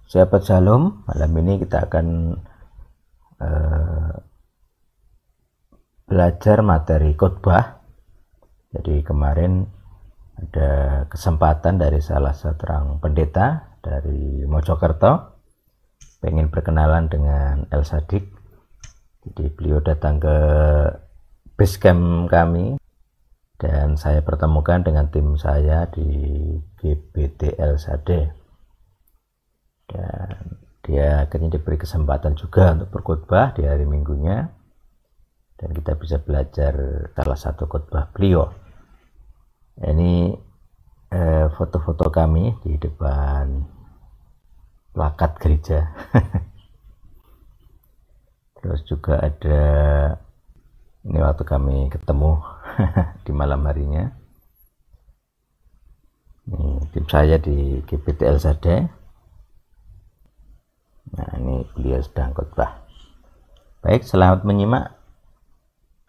Sahabat Shalom, malam ini kita akan belajar materi khotbah. Jadi kemarin ada kesempatan dari salah seorang pendeta dari Mojokerto, pengen berkenalan dengan El Sadik. Jadi beliau datang ke base camp kami dan saya pertemukan dengan tim saya di GBT El Sade. Dan dia akhirnya diberi kesempatan juga untuk berkhotbah di hari Minggunya, dan kita bisa belajar salah satu khotbah beliau. Ini foto-foto kami di depan plakat gereja. Terus juga ada ini waktu kami ketemu di malam harinya. Ini tim saya di GBT El Sade. Nah, ini beliau sedang khotbah. Baik, selamat menyimak.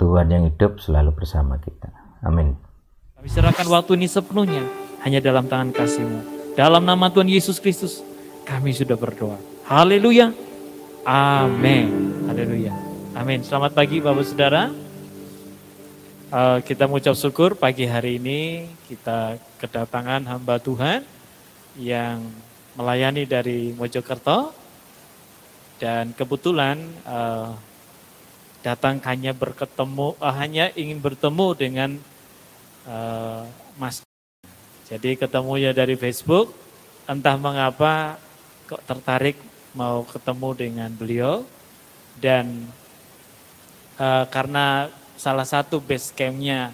Tuhan yang hidup selalu bersama kita. Amin. Kami serahkan waktu ini sepenuhnya hanya dalam tangan kasih-Mu. Dalam nama Tuhan Yesus Kristus, kami sudah berdoa. Haleluya. Amin. Haleluya. Amin. Selamat pagi Bapak Saudara. Kita mengucap syukur pagi hari ini kita kedatangan hamba Tuhan yang melayani dari Mojokerto. Dan kebetulan datang hanya ingin bertemu dengan Mas. Jadi ketemunya dari Facebook, entah mengapa kok tertarik mau ketemu dengan beliau. Dan karena salah satu base campnya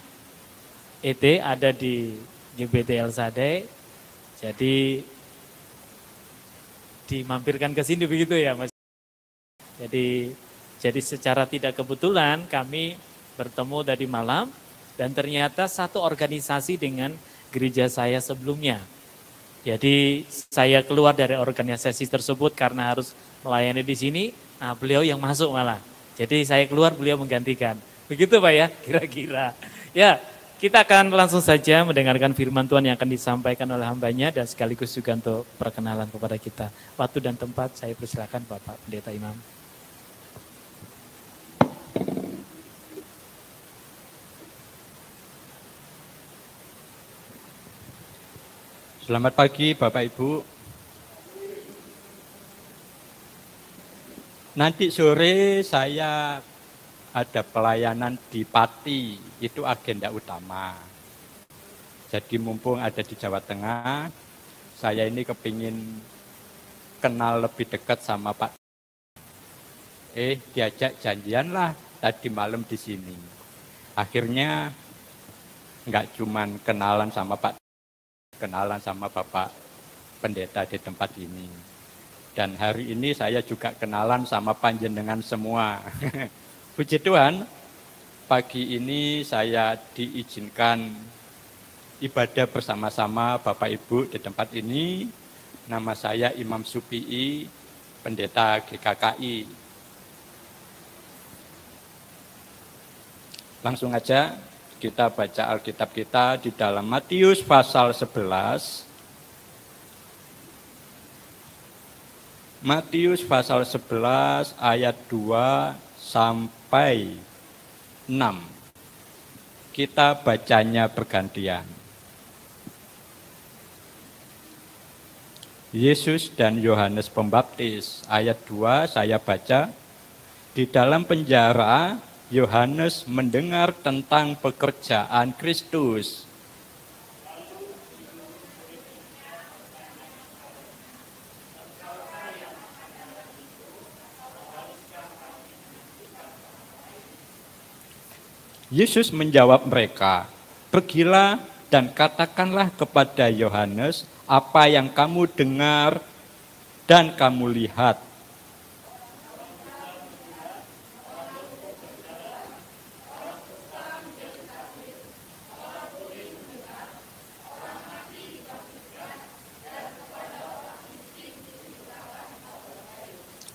ET ada di GBT El Sade, jadi dimampirkan ke sini begitu ya Mas. Jadi secara tidak kebetulan kami bertemu tadi malam dan ternyata satu organisasi dengan gereja saya sebelumnya. Jadi saya keluar dari organisasi tersebut karena harus melayani di sini. Nah, beliau yang masuk malah. Jadi saya keluar, beliau menggantikan. Begitu Pak ya, kira-kira. Ya, kita akan langsung saja mendengarkan firman Tuhan yang akan disampaikan oleh hambanya dan sekaligus juga untuk perkenalan kepada kita. Waktu dan tempat saya persilakan Bapak Pendeta Imam. Selamat pagi Bapak Ibu. Nanti sore saya ada pelayanan di Pati, itu agenda utama. Jadi mumpung ada di Jawa Tengah, saya ini kepingin kenal lebih dekat sama Pak. Diajak janjian lah tadi malam di sini. Akhirnya nggak cuman kenalan sama Pak, kenalan sama Bapak Pendeta di tempat ini. Dan hari ini saya juga kenalan sama panjenengan semua. Puji Tuhan, pagi ini saya diizinkan ibadah bersama-sama Bapak Ibu di tempat ini. Nama saya Imam Supii, Pendeta GKKI. Langsung aja kita baca Alkitab kita di dalam Matius pasal 11. Matius pasal 11 ayat 2 sampai 6. Kita bacanya bergantian. Yesus dan Yohanes Pembaptis, ayat 2 saya baca. Di dalam penjara Yohanes mendengar tentang pekerjaan Kristus. Yesus menjawab mereka, "Pergilah dan katakanlah kepada Yohanes apa yang kamu dengar dan kamu lihat.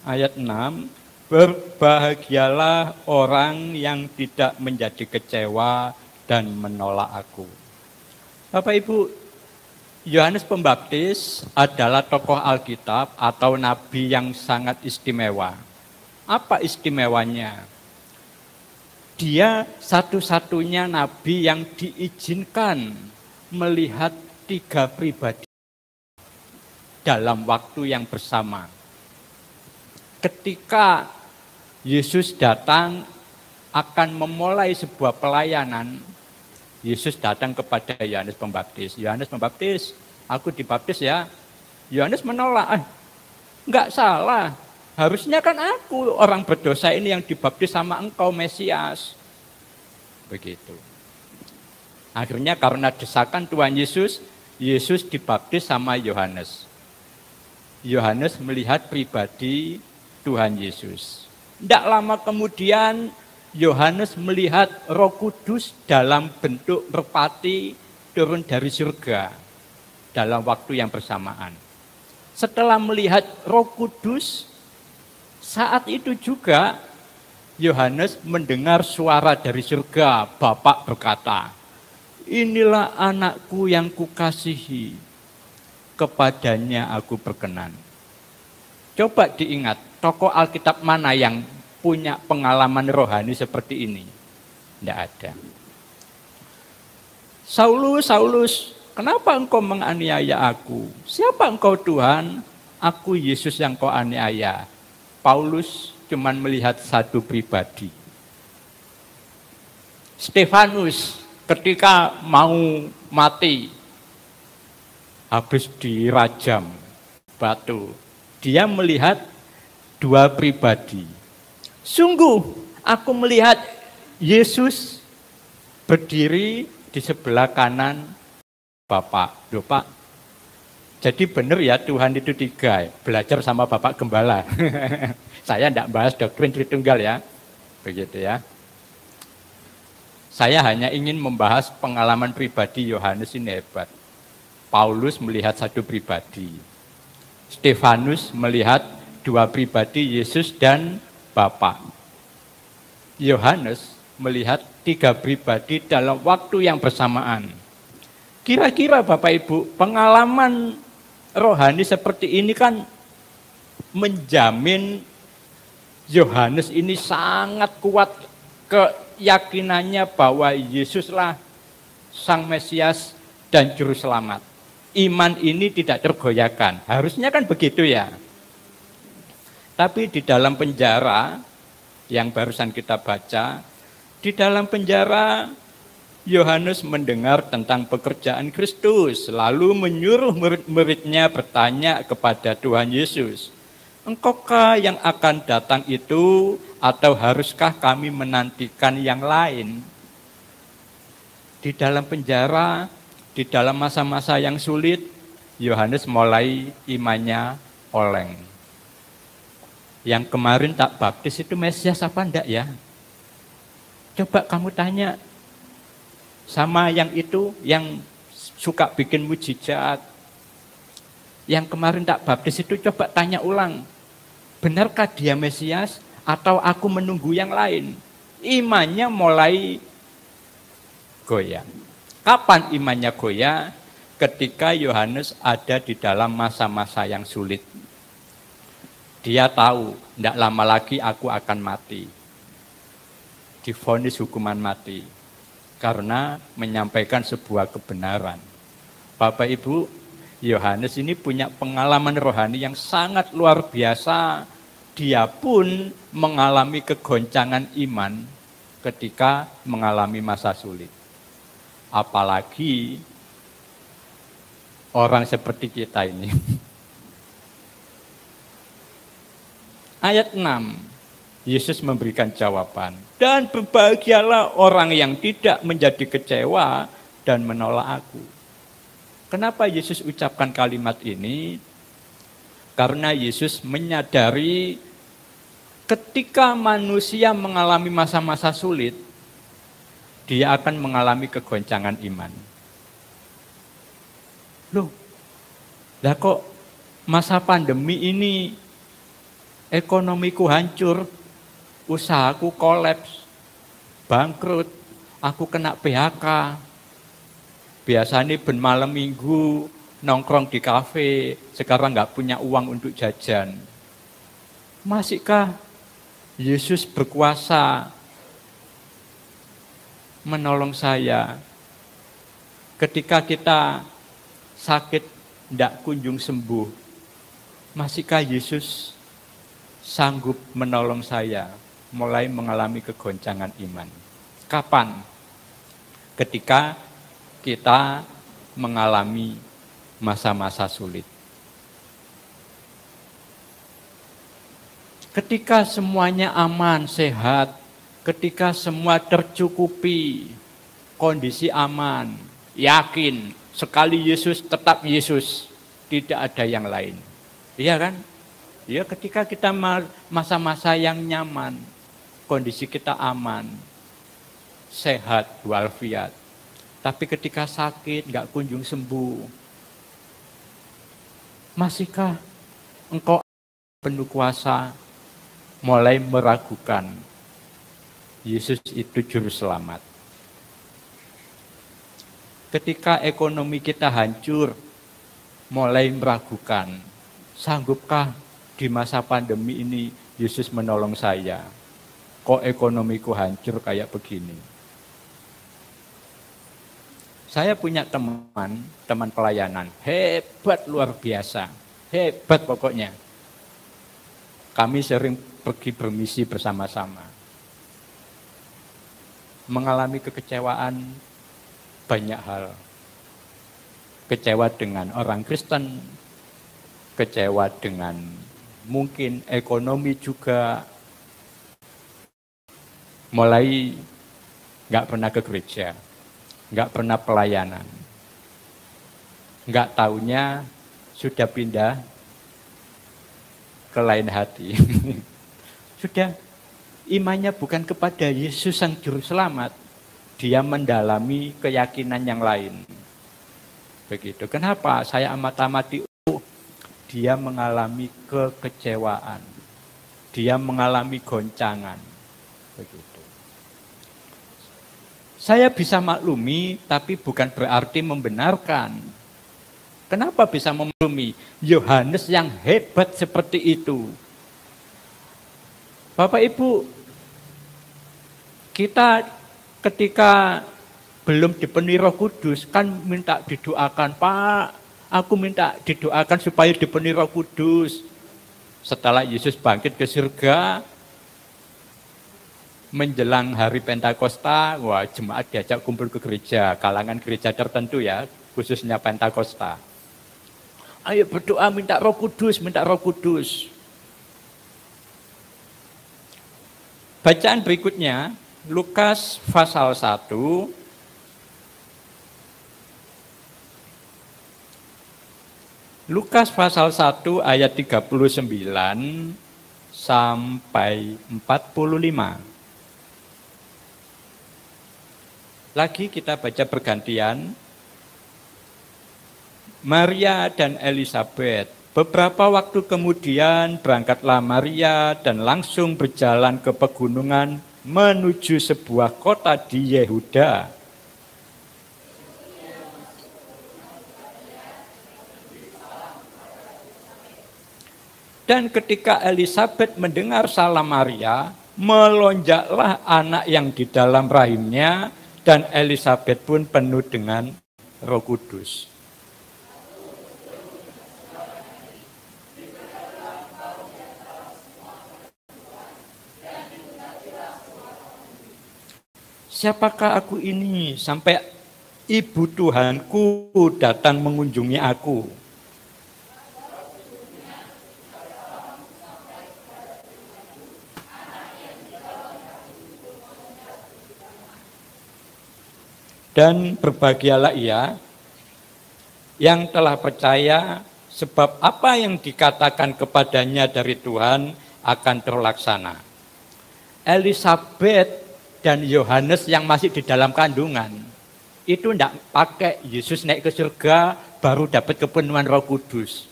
Ayat 6, berbahagialah orang yang tidak menjadi kecewa dan menolak aku. Bapak Ibu, Yohanes Pembaptis adalah tokoh Alkitab atau nabi yang sangat istimewa. Apa istimewanya? Dia satu-satunya nabi yang diizinkan melihat 3 pribadi dalam waktu yang bersama. Ketika Yesus datang akan memulai sebuah pelayanan, Yesus datang kepada Yohanes Pembaptis. Yohanes Pembaptis, aku dibaptis ya. Yohanes menolak, enggak salah. Harusnya kan aku orang berdosa ini yang dibaptis sama engkau Mesias. Begitu. Akhirnya karena desakan Tuhan Yesus, Yesus dibaptis sama Yohanes. Yohanes melihat pribadi Tuhan Yesus. Tidak lama kemudian Yohanes melihat Roh Kudus dalam bentuk merpati turun dari surga dalam waktu yang bersamaan. Setelah melihat Roh Kudus, saat itu juga Yohanes mendengar suara dari surga. Bapa berkata, "Inilah anakku yang kukasihi, kepadanya aku berkenan." Coba diingat, tokoh Alkitab mana yang punya pengalaman rohani seperti ini? Tidak ada. Saulus, Saulus, kenapa engkau menganiaya aku? Siapa engkau Tuhan? Aku Yesus yang kau aniaya. Paulus cuman melihat satu pribadi. Stefanus ketika mau mati, habis dirajam batu, dia melihat 2 pribadi. Sungguh aku melihat Yesus berdiri di sebelah kanan Bapak. Loh Pak, jadi benar ya Tuhan itu 3. Belajar sama Bapak Gembala. Saya tidak bahas doktrin Tritunggal ya. Begitu ya. Saya hanya ingin membahas pengalaman pribadi Yohanes ini hebat. Paulus melihat satu pribadi. Stefanus melihat 2 pribadi, Yesus dan Bapa. Yohanes melihat 3 pribadi dalam waktu yang bersamaan. Kira-kira Bapak Ibu, pengalaman rohani seperti ini kan menjamin Yohanes ini sangat kuat keyakinannya bahwa Yesuslah Sang Mesias dan Juru Selamat. Iman ini tidak tergoyahkan. Harusnya kan begitu ya. Tapi di dalam penjara, yang barusan kita baca, di dalam penjara Yohanes mendengar tentang pekerjaan Kristus, lalu menyuruh murid-muridnya bertanya kepada Tuhan Yesus, "Engkaukah yang akan datang itu, atau haruskah kami menantikan yang lain?" Di dalam penjara, di dalam masa-masa yang sulit, Yohanes mulai imannya oleng. Yang kemarin tak baptis itu Mesias apa enggak ya? Coba kamu tanya sama yang itu, yang suka bikin mujizat. Yang kemarin tak baptis itu coba tanya ulang. Benarkah dia Mesias atau aku menunggu yang lain? Imannya mulai goyah. Kapan imannya goyah? Ketika Yohanes ada di dalam masa-masa yang sulit. Dia tahu, tidak lama lagi aku akan mati. Divonis hukuman mati. Karena menyampaikan sebuah kebenaran. Bapak Ibu, Yohanes ini punya pengalaman rohani yang sangat luar biasa. Dia pun mengalami kegoncangan iman ketika mengalami masa sulit. Apalagi orang seperti kita ini. Ayat 6, Yesus memberikan jawaban. Dan berbahagialah orang yang tidak menjadi kecewa dan menolak aku. Kenapa Yesus ucapkan kalimat ini? Karena Yesus menyadari ketika manusia mengalami masa-masa sulit, dia akan mengalami kegoncangan iman. Loh, lah kok masa pandemi ini ekonomiku hancur, usahaku kolaps, bangkrut, aku kena PHK. Biasanya ben malam minggu nongkrong di kafe, sekarang nggak punya uang untuk jajan. Masihkah Yesus berkuasa menolong saya ketika kita sakit tidak kunjung sembuh? Masihkah Yesus sanggup menolong saya mulai mengalami kegoncangan iman? Kapan? Ketika kita mengalami masa-masa sulit. Ketika semuanya aman, sehat, ketika semua tercukupi, kondisi aman, yakin, sekali Yesus tetap Yesus, tidak ada yang lain. Iya kan? Ya, ketika kita masa-masa yang nyaman, kondisi kita aman, sehat, walafiat. Tapi ketika sakit, nggak kunjung sembuh, masihkah engkau penuh kuasa mulai meragukan Yesus itu juru selamat? Ketika ekonomi kita hancur, mulai meragukan, sanggupkah di masa pandemi ini Yesus menolong saya? Kok ekonomiku hancur kayak begini? Saya punya teman pelayanan, hebat luar biasa, hebat pokoknya. Kami sering pergi bermisi bersama-sama. Mengalami kekecewaan banyak hal. Kecewa dengan orang Kristen, kecewa dengan mungkin ekonomi juga. Mulai nggak pernah ke gereja, nggak pernah pelayanan. Nggak taunya sudah pindah ke lain hati. Sudah imannya bukan kepada Yesus Sang Juru Selamat. Dia mendalami keyakinan yang lain. Begitu. Kenapa saya amati dia mengalami kekecewaan. Dia mengalami goncangan. Begitu. Saya bisa maklumi, tapi bukan berarti membenarkan. Kenapa bisa memaklumi? Yohanes yang hebat seperti itu. Bapak Ibu, kita ketika belum dipenuhi Roh Kudus kan minta didoakan, Pak, aku minta didoakan supaya dipenuhi Roh Kudus. Setelah Yesus bangkit ke surga, menjelang hari Pentakosta, wah jemaat diajak kumpul ke gereja, kalangan gereja tertentu ya, khususnya Pentakosta. Ayo berdoa minta Roh Kudus, minta Roh Kudus. Bacaan berikutnya, Lukas pasal 1, Lukas pasal 1 ayat 39 sampai 45. Lagi kita baca bergantian. Maria dan Elizabeth. Beberapa waktu kemudian berangkatlah Maria dan langsung berjalan ke pegunungan menuju sebuah kota di Yehuda. Dan ketika Elizabeth mendengar salam Maria, melonjaklah anak yang di dalam rahimnya, dan Elizabeth pun penuh dengan Roh Kudus. Siapakah aku ini sampai ibu Tuhanku datang mengunjungi aku? Dan berbahagialah ia yang telah percaya, sebab apa yang dikatakan kepadanya dari Tuhan akan terlaksana. Elizabeth dan Yohanes yang masih di dalam kandungan, itu tidak pakai Yesus naik ke surga baru dapat kepenuhan Roh Kudus.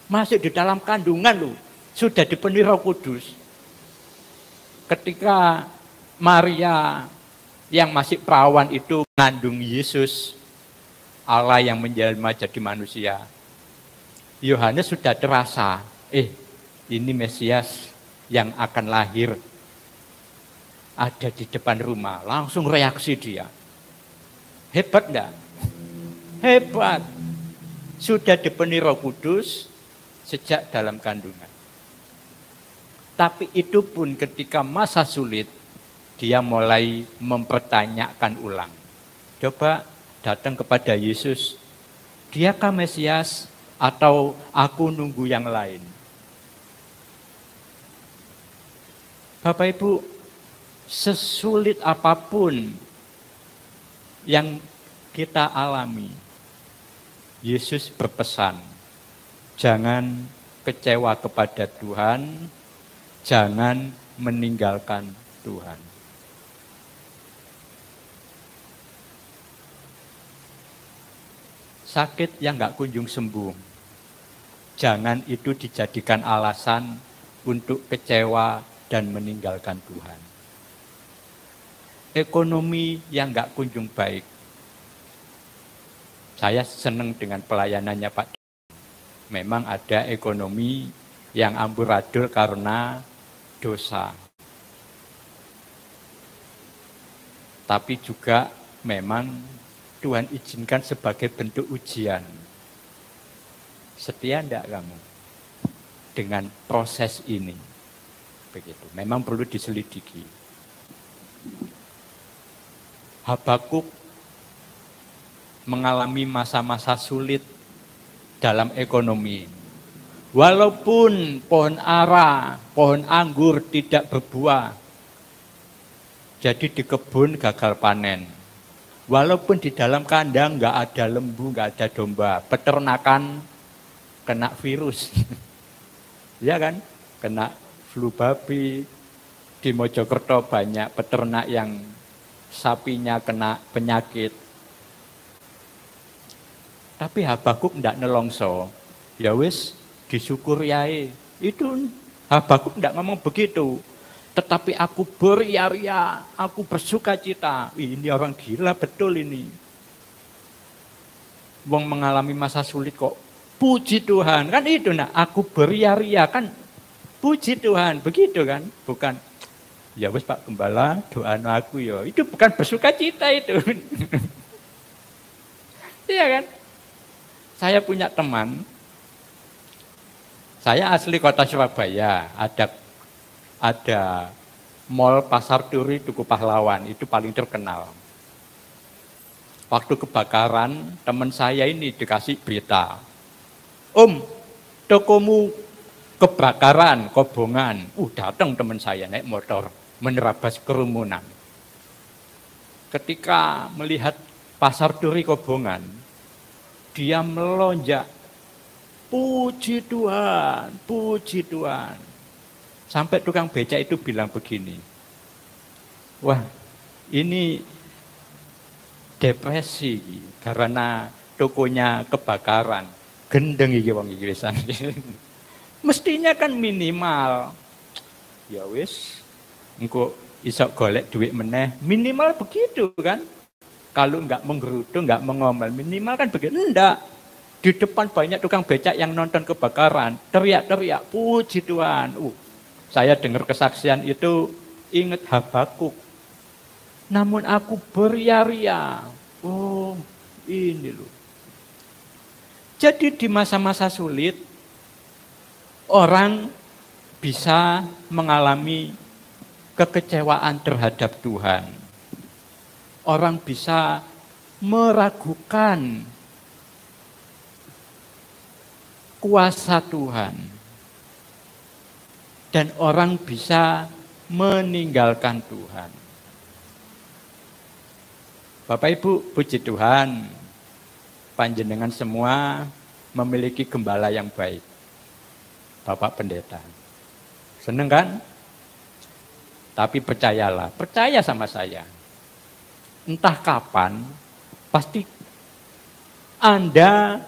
Masih di dalam kandungan loh, sudah dipenuhi Roh Kudus. Ketika Maria yang masih perawan itu mengandung Yesus, Allah yang menjelma jadi manusia, Yohanes sudah terasa, ini Mesias yang akan lahir. Ada di depan rumah, langsung reaksi dia. Hebat enggak? Hebat. Sudah dipenuhi Roh Kudus sejak dalam kandungan. Tapi itu pun ketika masa sulit, dia mulai mempertanyakan ulang. Coba datang kepada Yesus, diakah Mesias atau aku nunggu yang lain? Bapak Ibu, sesulit apapun yang kita alami, Yesus berpesan, jangan kecewa kepada Tuhan, jangan meninggalkan Tuhan. Sakit yang gak kunjung sembuh, jangan itu dijadikan alasan untuk kecewa dan meninggalkan Tuhan. Ekonomi yang gak kunjung baik. Saya senang dengan pelayanannya Pak. Memang ada ekonomi yang amburadul karena dosa. Tapi juga memang Tuhan izinkan sebagai bentuk ujian. Setia enggak kamu dengan proses ini? Begitu. Memang perlu diselidiki. Habakuk mengalami masa-masa sulit dalam ekonomi. Walaupun pohon ara, pohon anggur tidak berbuah, jadi di kebun gagal panen. Walaupun di dalam kandang nggak ada lembu, nggak ada domba, peternakan kena virus, ya kan? Kena flu babi. Di Mojokerto banyak peternak yang sapinya kena penyakit. Tapi Habakuk ndak nelongso. Ya wis disyukur yae. Itu Habakuk ndak ngomong begitu. Tetapi aku beria-ria, aku bersuka cita. Ini orang gila betul ini. Wong mengalami masa sulit kok puji Tuhan. Kan itu nak, aku beria-ria kan puji Tuhan. Begitu kan? Bukan, ya wis Pak Gembala doa aku ya. Itu bukan bersuka cita itu. Iya kan? Saya punya teman, saya asli kota Surabaya, ada mall Pasar Turi Tugu Pahlawan, itu paling terkenal. Waktu kebakaran, teman saya ini dikasih berita, Om, tokomu kebakaran, kobongan. Datang teman saya naik motor, menerabas kerumunan. Ketika melihat Pasar Turi Kobongan, dia melonjak, puji Tuhan, puji Tuhan. Sampai tukang becak itu bilang begini, wah ini depresi karena tokonya kebakaran. Gendeng iki wong iki wisan. Mestinya kan minimal. Ya wis, engko iso golek duit meneh, minimal begitu kan. Kalau enggak menggerutu, enggak mengomel, minimal kan begitu. Enggak. Di depan banyak tukang becak yang nonton kebakaran, teriak-teriak, puji Tuhan. Saya dengar kesaksian itu ingat Habakuk. Namun aku beria-ria. Oh, ini loh. Jadi di masa-masa sulit, orang bisa mengalami kekecewaan terhadap Tuhan. Orang bisa meragukan kuasa Tuhan. Dan orang bisa meninggalkan Tuhan. Bapak Ibu, puji Tuhan, panjenengan semua memiliki gembala yang baik. Bapak Pendeta. Seneng kan? Tapi percayalah, percaya sama saya. Entah kapan, pasti Anda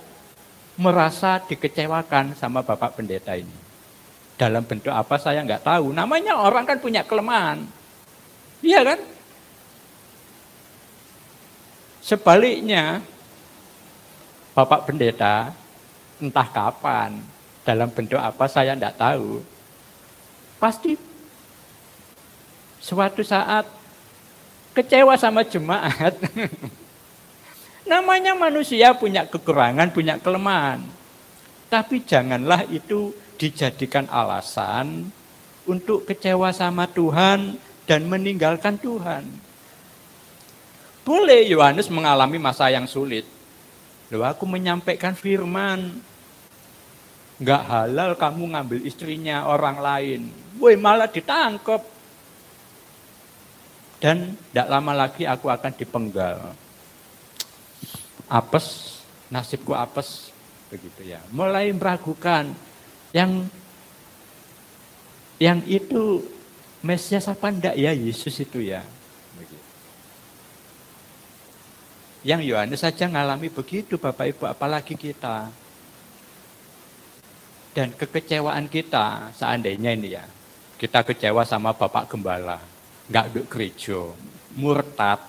merasa dikecewakan sama Bapak Pendeta ini. Dalam bentuk apa saya nggak tahu. Namanya orang kan punya kelemahan. Iya kan? Sebaliknya, Bapak Pendeta entah kapan, dalam bentuk apa saya tidak tahu. Pasti suatu saat kecewa sama jemaat. Namanya manusia punya kekurangan, punya kelemahan. Tapi janganlah itu dijadikan alasan untuk kecewa sama Tuhan dan meninggalkan Tuhan. Boleh Yohanes mengalami masa yang sulit. Loh, aku menyampaikan firman. Enggak halal kamu ngambil istrinya orang lain. Woi, malah ditangkap. Dan tidak lama lagi aku akan dipenggal. Apes, nasibku apes. Begitu ya. Mulai meragukan. Yang itu Mesias apa enggak ya, Yesus itu ya. Begitu. Yang Yohanes saja ngalami begitu Bapak Ibu, apalagi kita. Dan kekecewaan kita seandainya ini ya, kita kecewa sama Bapak Gembala, nggak duduk gereja, murtad,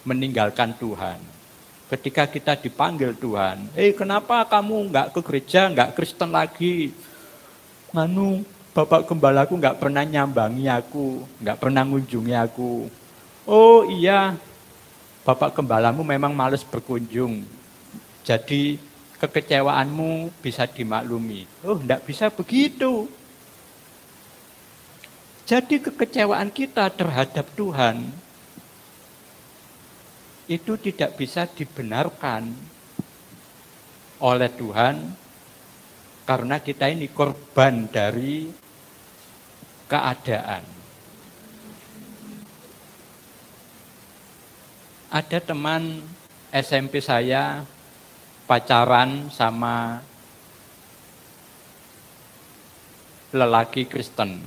meninggalkan Tuhan. Ketika kita dipanggil Tuhan, kenapa kamu nggak ke gereja, nggak Kristen lagi? Bapak Gembalaku nggak pernah nyambangi aku, nggak pernah ngunjungi aku. Oh iya, Bapak Gembalamu memang malas berkunjung. Jadi kekecewaanmu bisa dimaklumi. Oh, enggak bisa begitu. Jadi kekecewaan kita terhadap Tuhan itu tidak bisa dibenarkan oleh Tuhan karena kita ini korban dari keadaan. Ada teman SMP saya pacaran sama lelaki Kristen.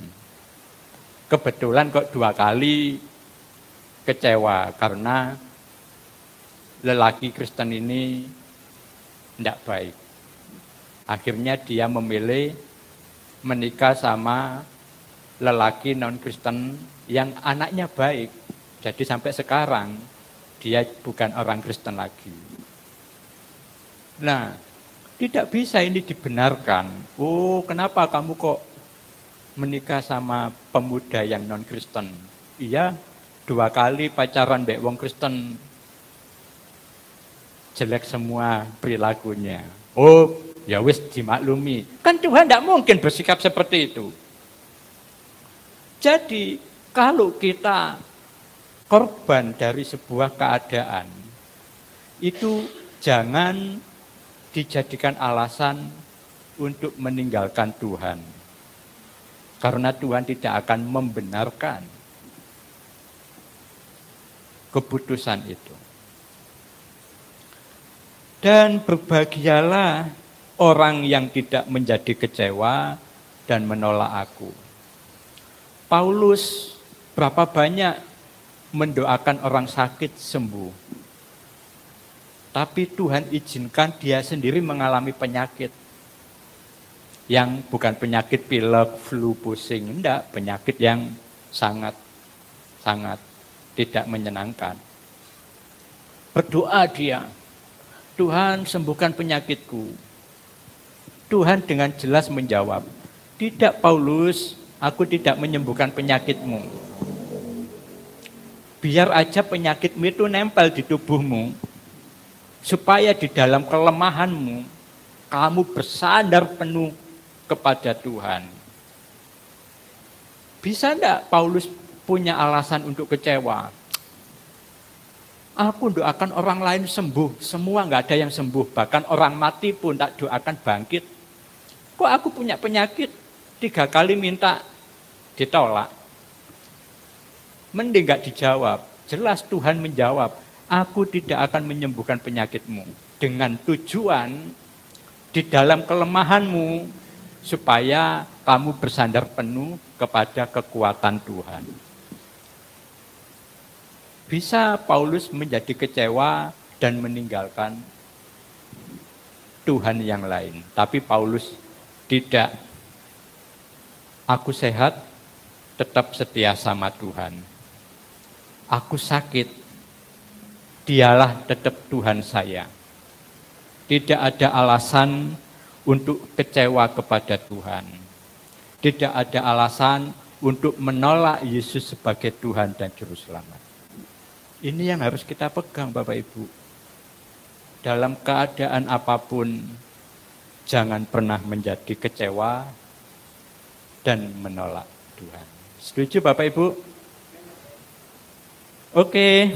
Kebetulan kok 2 kali kecewa karena lelaki Kristen ini tidak baik. Akhirnya dia memilih menikah sama lelaki non-Kristen yang anaknya baik. Jadi sampai sekarang dia bukan orang Kristen lagi. Nah, tidak bisa ini dibenarkan. Oh, kenapa kamu kok menikah sama pemuda yang non-Kristen? Iya, 2 kali pacaran mbek wong Kristen. Jelek semua perilakunya. Oh, ya wis dimaklumi. Kan Tuhan tidak mungkin bersikap seperti itu. Jadi, kalau kita korban dari sebuah keadaan, itu jangan dijadikan alasan untuk meninggalkan Tuhan. Karena Tuhan tidak akan membenarkan keputusan itu. Dan berbahagialah orang yang tidak menjadi kecewa dan menolak aku. Paulus berapa banyak mendoakan orang sakit sembuh. Tapi Tuhan izinkan dia sendiri mengalami penyakit. Yang bukan penyakit pilek, flu, pusing. Enggak, penyakit yang sangat tidak menyenangkan. Berdoa dia, Tuhan sembuhkan penyakitku. Tuhan dengan jelas menjawab, tidak Paulus, aku tidak menyembuhkan penyakitmu. Biar aja penyakitmu itu nempel di tubuhmu. Supaya di dalam kelemahanmu, kamu bersandar penuh kepada Tuhan. Bisa enggak Paulus punya alasan untuk kecewa? Aku doakan orang lain sembuh, semua enggak ada yang sembuh. Bahkan orang mati pun tak doakan bangkit. Kok aku punya penyakit 3 kali minta ditolak? Mending enggak dijawab. Jelas Tuhan menjawab, aku tidak akan menyembuhkan penyakitmu. Dengan tujuan di dalam kelemahanmu, supaya kamu bersandar penuh kepada kekuatan Tuhan. Bisa Paulus menjadi kecewa dan meninggalkan Tuhan yang lain. Tapi Paulus tidak. Aku sehat, tetap setia sama Tuhan. Aku sakit, dialah tetap Tuhan saya. Tidak ada alasan untuk kecewa kepada Tuhan. Tidak ada alasan untuk menolak Yesus sebagai Tuhan dan Juru Selamat. Ini yang harus kita pegang Bapak Ibu. Dalam keadaan apapun, jangan pernah menjadi kecewa dan menolak Tuhan. Setuju Bapak Ibu? Oke.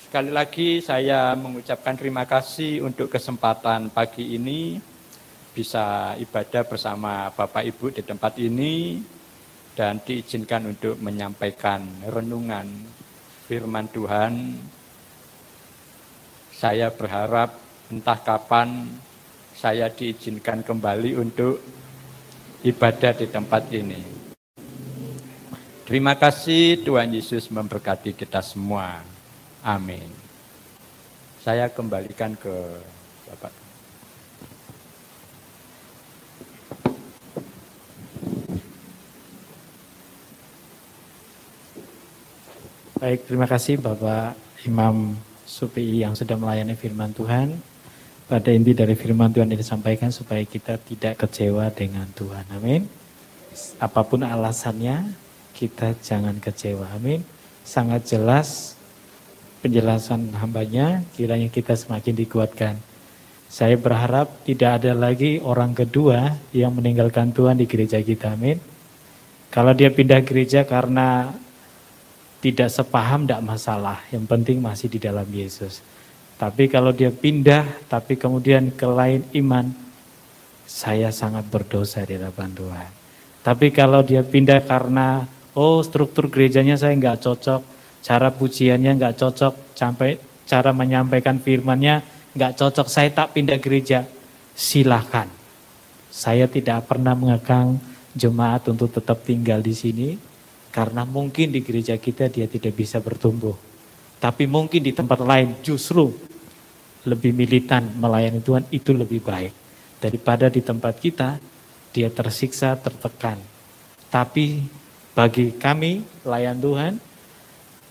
Sekali lagi saya mengucapkan terima kasih untuk kesempatan pagi ini bisa ibadah bersama Bapak Ibu di tempat ini dan diizinkan untuk menyampaikan renungan firman Tuhan. Saya berharap entah kapan saya diizinkan kembali untuk ibadah di tempat ini. Terima kasih, Tuhan Yesus memberkati kita semua. Amin. Saya kembalikan ke Bapak. Baik, terima kasih Bapak Imam Supi yang sudah melayani firman Tuhan. Pada inti dari firman Tuhan yang disampaikan supaya kita tidak kecewa dengan Tuhan. Amin. Apapun alasannya, kita jangan kecewa. Amin. Sangat jelas penjelasan hambanya, kiranya kita semakin dikuatkan. Saya berharap tidak ada lagi orang kedua yang meninggalkan Tuhan di gereja kita. Amin. Kalau dia pindah gereja karena tidak sepaham, tidak masalah. Yang penting masih di dalam Yesus. Tapi kalau dia pindah, tapi kemudian ke lain iman, saya sangat berdosa di hadapan Tuhan. Tapi kalau dia pindah karena, struktur gerejanya saya nggak cocok, cara pujiannya nggak cocok, sampai cara menyampaikan firman-Nya nggak cocok, saya tak pindah gereja, silakan. Saya tidak pernah mengekang jemaat untuk tetap tinggal di sini, karena mungkin di gereja kita dia tidak bisa bertumbuh. Tapi mungkin di tempat lain justru lebih militan melayani Tuhan, itu lebih baik. Daripada di tempat kita, dia tersiksa, tertekan. Tapi bagi kami, layan Tuhan,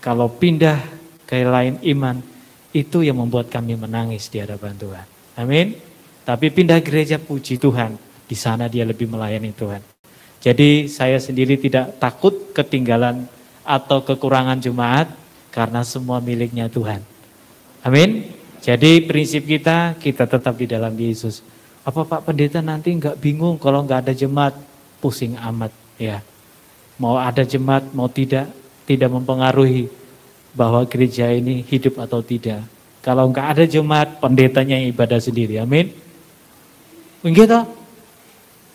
kalau pindah ke lain iman, itu yang membuat kami menangis di hadapan Tuhan. Amin. Tapi pindah gereja, puji Tuhan, di sana dia lebih melayani Tuhan. Jadi saya sendiri tidak takut ketinggalan atau kekurangan jemaat, karena semua miliknya Tuhan. Amin. Jadi prinsip kita tetap di dalam Yesus. Apa Pak Pendeta nanti nggak bingung kalau nggak ada jemaat? Pusing amat ya. Mau ada jemaat, mau tidak mempengaruhi bahwa gereja ini hidup atau tidak. Kalau nggak ada jemaat, pendetanya yang ibadah sendiri. Amin. Begitu.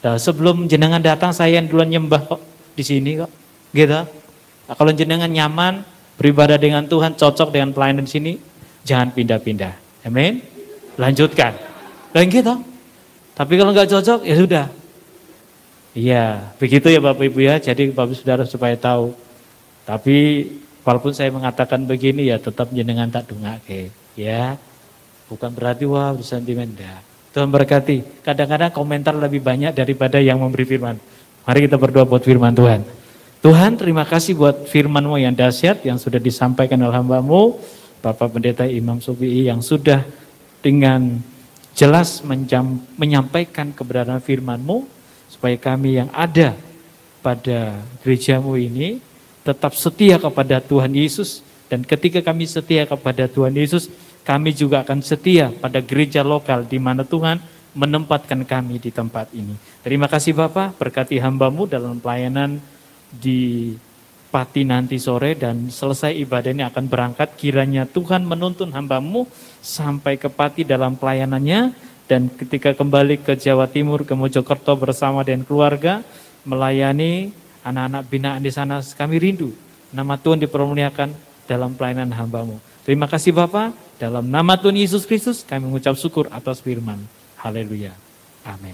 Nah, sebelum jenengan datang saya yang duluan nyembah kok di sini kok. Gitu. Nah, kalau jenengan nyaman beribadah dengan Tuhan, cocok dengan pelayanan di sini, jangan pindah-pindah. Amin. Lanjutkan. Dan gitu. Tapi kalau nggak cocok, ya sudah. Iya, begitu ya Bapak Ibu ya. Jadi Bapak Saudara supaya tahu. Tapi walaupun saya mengatakan begini ya tetap jenengan tak dungake. Ya. Bukan berarti wah bersentimen dah. Tuhan berkati. Kadang-kadang komentar lebih banyak daripada yang memberi firman. Mari kita berdoa buat firman Tuhan. Tuhan, terima kasih buat firman-Mu yang dahsyat yang sudah disampaikan oleh hamba-Mu, Bapak Pendeta Imam Supi yang sudah dengan jelas menyampaikan kebenaran firman-Mu, supaya kami yang ada pada gereja-Mu ini tetap setia kepada Tuhan Yesus, dan ketika kami setia kepada Tuhan Yesus, kami juga akan setia pada gereja lokal di mana Tuhan menempatkan kami di tempat ini. Terima kasih Bapak, berkati hamba-Mu dalam pelayanan di Pati nanti sore, dan selesai ibadah ini akan berangkat. Kiranya Tuhan menuntun hamba-Mu sampai ke Pati dalam pelayanannya, dan ketika kembali ke Jawa Timur, ke Mojokerto bersama dengan keluarga, melayani anak-anak binaan di sana, kami rindu nama Tuhan dipermuliakan dalam pelayanan hamba-Mu. Terima kasih Bapak, dalam nama Tuhan Yesus Kristus kami mengucap syukur atas firman. Haleluya. Amin.